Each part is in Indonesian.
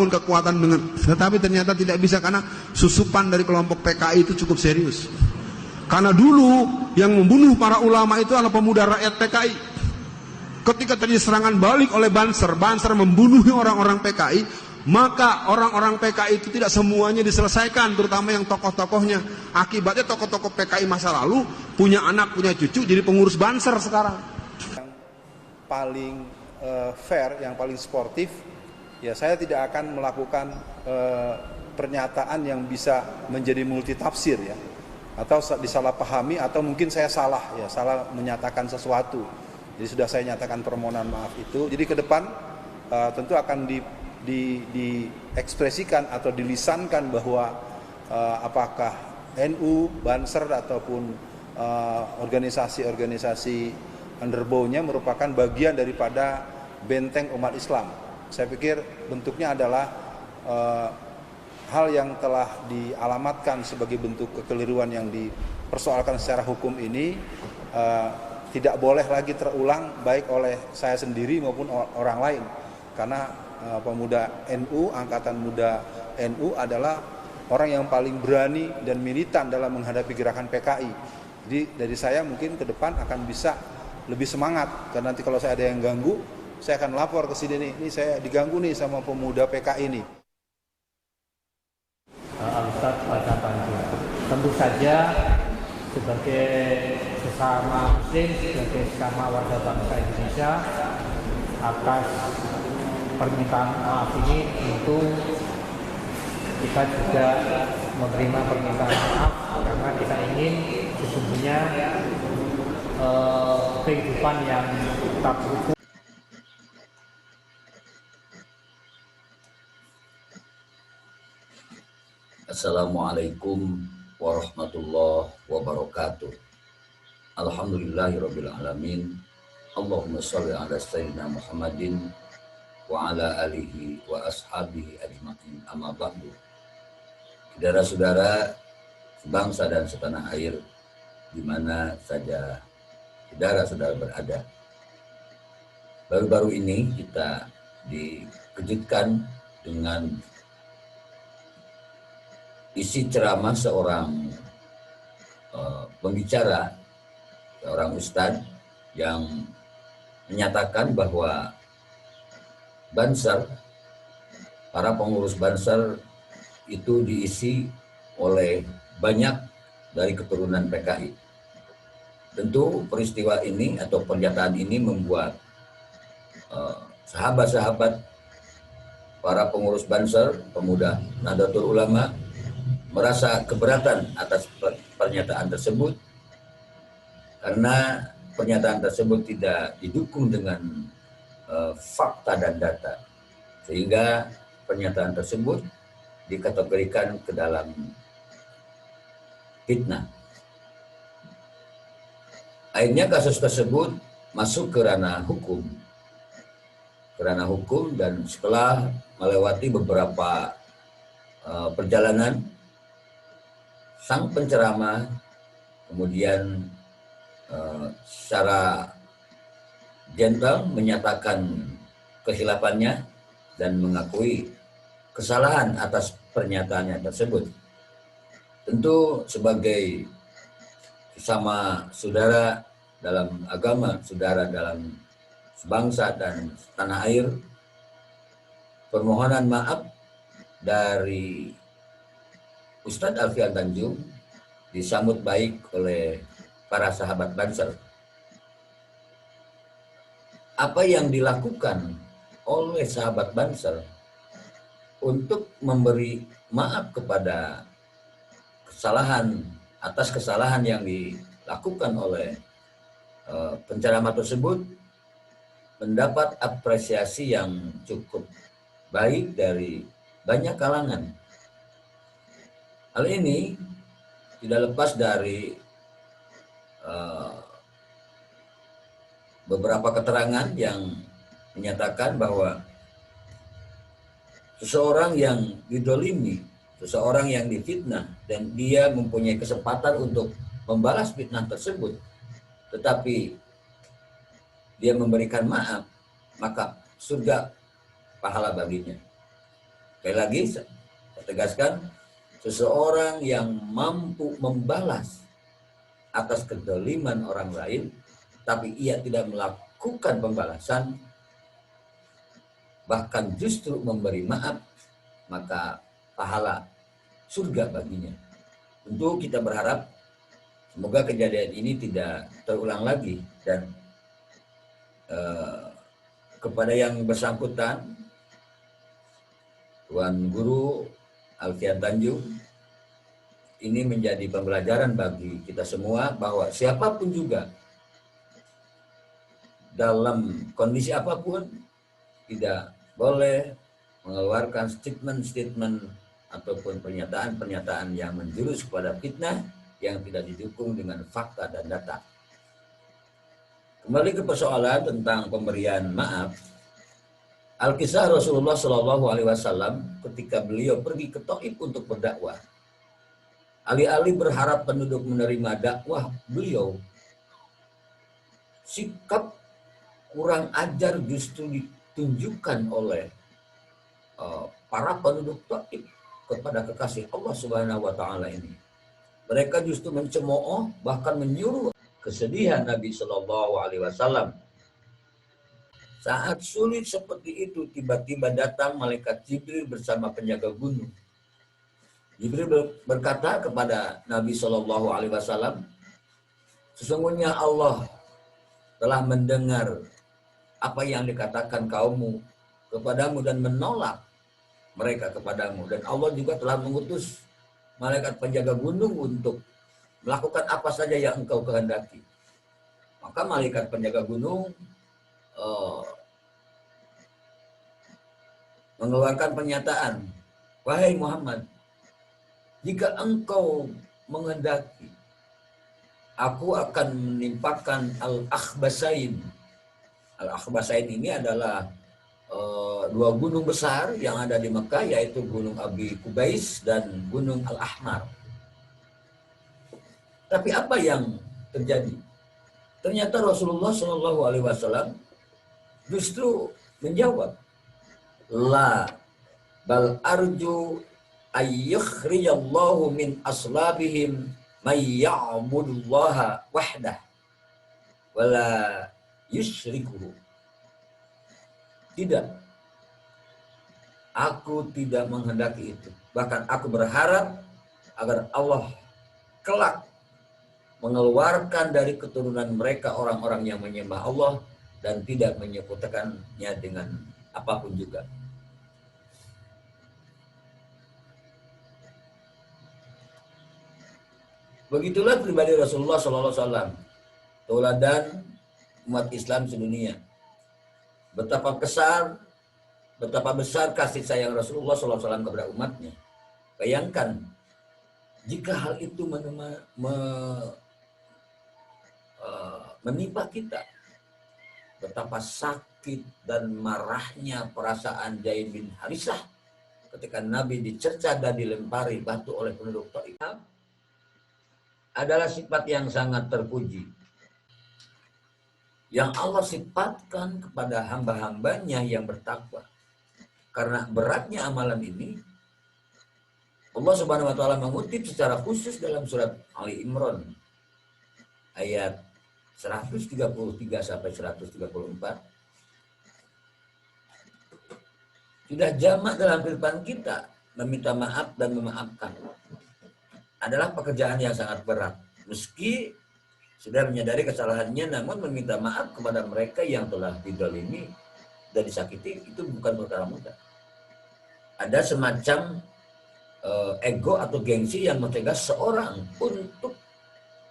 membangun kekuatan dengan, tetapi ternyata tidak bisa karena susupan dari kelompok PKI itu cukup serius. Karena dulu yang membunuh para ulama itu adalah pemuda rakyat PKI. Ketika terjadi serangan balik oleh Banser membunuh orang-orang PKI, maka orang-orang PKI itu tidak semuanya diselesaikan, terutama yang tokoh-tokohnya. Akibatnya tokoh-tokoh PKI masa lalu punya anak, punya cucu, jadi pengurus Banser sekarang. Yang paling fair, yang paling sportif, ya saya tidak akan melakukan pernyataan yang bisa menjadi multitafsir ya, atau disalahpahami, atau mungkin saya salah menyatakan sesuatu. Jadi sudah saya nyatakan permohonan maaf itu. Jadi ke depan tentu akan diekspresikan atau dilisankan bahwa apakah NU, Banser ataupun organisasi-organisasi underbow-nya merupakan bagian daripada benteng umat Islam. Saya pikir bentuknya adalah hal yang telah dialamatkan sebagai bentuk kekeliruan yang dipersoalkan secara hukum ini tidak boleh lagi terulang baik oleh saya sendiri maupun orang lain, karena pemuda NU, angkatan muda NU adalah orang yang paling berani dan militan dalam menghadapi gerakan PKI. Jadi dari saya mungkin ke depan akan bisa lebih semangat, karena nanti kalau saya ada yang ganggu, saya akan lapor ke sini nih, ini saya diganggu nih sama pemuda PKI ini. Al-Ustadz Pada Tanjung, tentu saja sebagai sesama muslim, sebagai sesama warga bangsa Indonesia, atas permintaan maaf ini tentu kita juga menerima permintaan maaf, karena kita ingin sesungguhnya kehidupan yang tak hukum. Assalamualaikum warahmatullahi wabarakatuh. Alhamdulillahirabbil alamin. Allahumma shalli ala sayyidina Muhammadin wa ala alihi wa ashabihi ajma'in. Amma ba'du. Saudara-saudara sebangsa dan setanah air di mana saja saudara-saudara berada. Baru-baru ini kita dikejutkan dengan isi ceramah seorang pembicara, seorang ustadz yang menyatakan bahwa Banser, para pengurus Banser itu diisi oleh banyak dari keturunan PKI. Tentu peristiwa ini atau pernyataan ini membuat sahabat-sahabat para pengurus Banser, pemuda Nahdlatul Ulama, merasa keberatan atas pernyataan tersebut, karena pernyataan tersebut tidak didukung dengan fakta dan data, sehingga pernyataan tersebut dikategorikan ke dalam fitnah. Akhirnya kasus tersebut masuk ke ranah hukum, dan setelah melewati beberapa perjalanan, sang penceramah kemudian secara gentle menyatakan kehilafannya dan mengakui kesalahan atas pernyataannya tersebut. Tentu sebagai sesama saudara dalam agama, saudara dalam sebangsa dan tanah air, permohonan maaf dari Ustadz Alfian Tanjung disambut baik oleh para sahabat Banser. Apa yang dilakukan oleh sahabat Banser untuk memberi maaf kepada atas kesalahan yang dilakukan oleh penceramah tersebut mendapat apresiasi yang cukup baik dari banyak kalangan. Hal ini tidak lepas dari beberapa keterangan yang menyatakan bahwa seseorang yang didolimi, seseorang yang difitnah, dan dia mempunyai kesempatan untuk membalas fitnah tersebut, tetapi dia memberikan maaf, maka surga pahala baginya. Sekali lagi saya tegaskan, seseorang yang mampu membalas atas kezaliman orang lain, tapi ia tidak melakukan pembalasan, bahkan justru memberi maaf, maka pahala surga baginya. Tentu kita berharap semoga kejadian ini tidak terulang lagi, dan kepada yang bersangkutan, Tuan Guru Alfian Tanjung, ini menjadi pembelajaran bagi kita semua bahwa siapapun juga dalam kondisi apapun tidak boleh mengeluarkan statement-statement ataupun pernyataan-pernyataan yang menjurus kepada fitnah yang tidak didukung dengan fakta dan data. Kembali ke persoalan tentang pemberian maaf, Al-Kisah Rasulullah SAW ketika beliau pergi ke Taif untuk berdakwah, alih-alih berharap penduduk menerima dakwah beliau, sikap kurang ajar justru ditunjukkan oleh para penduduk Taif kepada kekasih Allah Subhanahu wa Ta'ala ini. Mereka justru mencemooh, bahkan menyuruh kesedihan Nabi Shallallahu Alaihi Wasallam. Saat sulit seperti itu, tiba-tiba datang malaikat Jibril bersama penjaga gunung. Jibril berkata kepada Nabi Shallallahu Alaihi Wasallam, sesungguhnya Allah telah mendengar apa yang dikatakan kaummu kepadamu dan menolak mereka kepadamu, dan Allah juga telah mengutus malaikat penjaga gunung untuk melakukan apa saja yang engkau kehendaki. Maka malaikat penjaga gunung mengeluarkan pernyataan, wahai Muhammad, jika engkau menghendaki, aku akan menimpakan Al-Akhbasain. Al-Akhbasain ini adalah dua gunung besar yang ada di Mekah, yaitu Gunung Abi Kubais dan Gunung Al-Ahmar. Tapi apa yang terjadi? Ternyata Rasulullah SAW justru menjawab, la bal arju ayyukhrijallahu min aslabihim may ya'budullaha wahdah wala yusyrikuhu. Tidak, aku tidak menghendaki itu. Bahkan aku berharap agar Allah kelak mengeluarkan dari keturunan mereka orang-orang yang menyembah Allah dan tidak menyekutukannya dengan apapun juga. Begitulah pribadi Rasulullah SAW, tauladan umat Islam sedunia. Betapa besar kasih sayang Rasulullah SAW kepada umatnya. Bayangkan jika hal itu menimpa kita, betapa sakit dan marahnya perasaan Zaid bin Harisah ketika Nabi dicerca dan dilempari batu oleh penduduk Taif. Adalah sifat yang sangat terpuji yang Allah sifatkan kepada hamba-hambanya yang bertakwa. Karena beratnya amalan ini, Allah Subhanahu wa Ta'ala mengutip secara khusus dalam surat Ali Imran ayat 133 sampai 134. Sudah jamak dalam kehidupan kita meminta maaf dan memaafkan adalah pekerjaan yang sangat berat. Meski sudah menyadari kesalahannya, namun meminta maaf kepada mereka yang telah dizalimi dan disakiti itu bukan perkara mudah. Ada semacam ego atau gengsi yang mencegah seorang untuk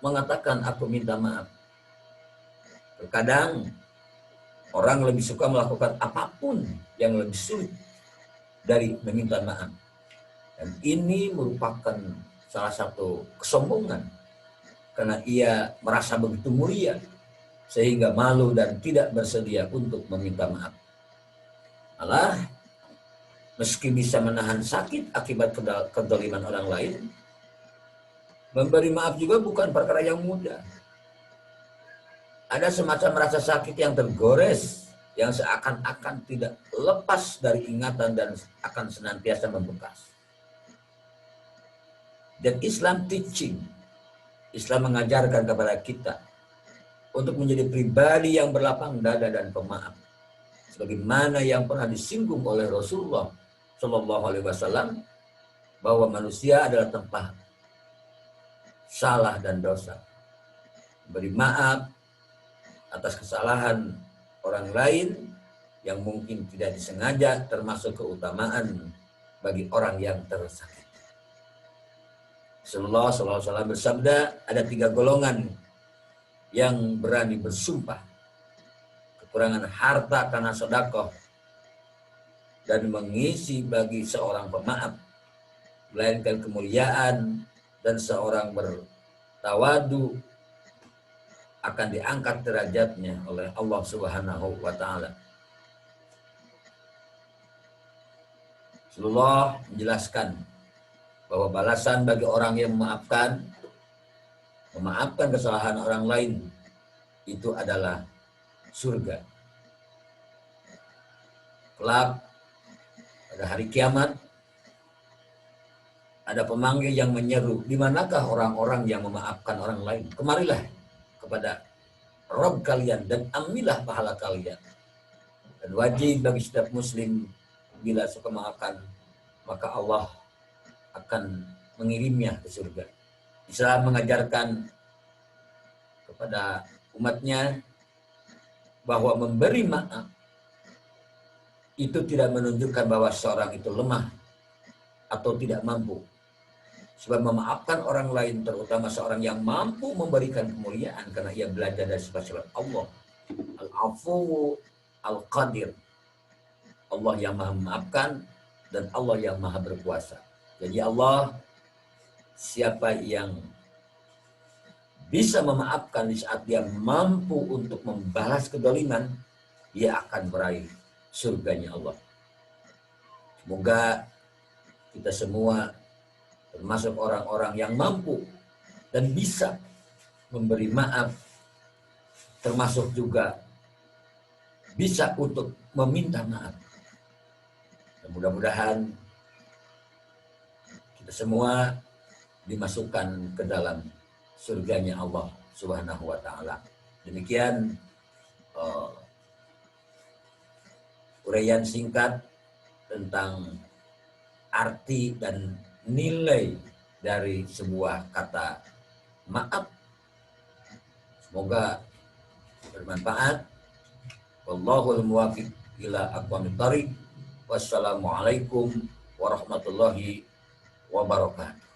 mengatakan aku minta maaf. Terkadang orang lebih suka melakukan apapun yang lebih sulit dari meminta maaf. Dan ini merupakan salah satu kesombongan, karena ia merasa begitu mulia sehingga malu dan tidak bersedia untuk meminta maaf. Malah meski bisa menahan sakit akibat kezaliman orang lain, memberi maaf juga bukan perkara yang mudah. Ada semacam rasa sakit yang tergores yang seakan-akan tidak lepas dari ingatan dan akan senantiasa membekas. Dan Islam teaching, Islam mengajarkan kepada kita untuk menjadi pribadi yang berlapang dada dan pemaaf, sebagaimana yang pernah disinggung oleh Rasulullah Shallallahu Alaihi Wasallam bahwa manusia adalah tempat salah dan dosa. Beri maaf atas kesalahan orang lain yang mungkin tidak disengaja, termasuk keutamaan bagi orang yang tersakiti. Rasulullah SAW bersabda, ada 3 golongan yang berani bersumpah. Kekurangan harta karena sedekah dan mengisi bagi seorang pemaaf, melainkan kemuliaan dan seorang bertawadu akan diangkat derajatnya oleh Allah Subhanahu wa taala. Rasulullah menjelaskan bahwa balasan bagi orang yang memaafkan kesalahan orang lain itu adalah surga. Kelak pada hari kiamat ada pemanggil yang menyeru, di manakah orang-orang yang memaafkan orang lain? Kemarilah kepada Rabb kalian dan ambillah pahala kalian. Dan wajib bagi setiap muslim bila suka memaafkan, maka Allah akan mengirimnya ke surga. Islam mengajarkan kepada umatnya bahwa memberi maaf itu tidak menunjukkan bahwa seorang itu lemah atau tidak mampu. Sebab memaafkan orang lain, terutama seorang yang mampu memberikan kemuliaan karena ia belajar dari sifat-sifat Allah. Al-Afu Al-Qadir. Allah yang maha memaafkan dan Allah yang maha berkuasa. Jadi Allah, siapa yang bisa memaafkan di saat dia mampu untuk membalas kedoliman, dia akan meraih surganya Allah. Semoga kita semua termasuk orang-orang yang mampu dan bisa memberi maaf, termasuk juga bisa untuk meminta maaf. Dan mudah-mudahan kita semua dimasukkan ke dalam surganya Allah Subhanahu wa taala. Demikian uraian singkat tentang arti dan nilai dari sebuah kata maaf. Semoga bermanfaat. Wallahul muwaffiq ila aqwamit thoriq. Wassalamualaikum warahmatullahi wabarakatuh.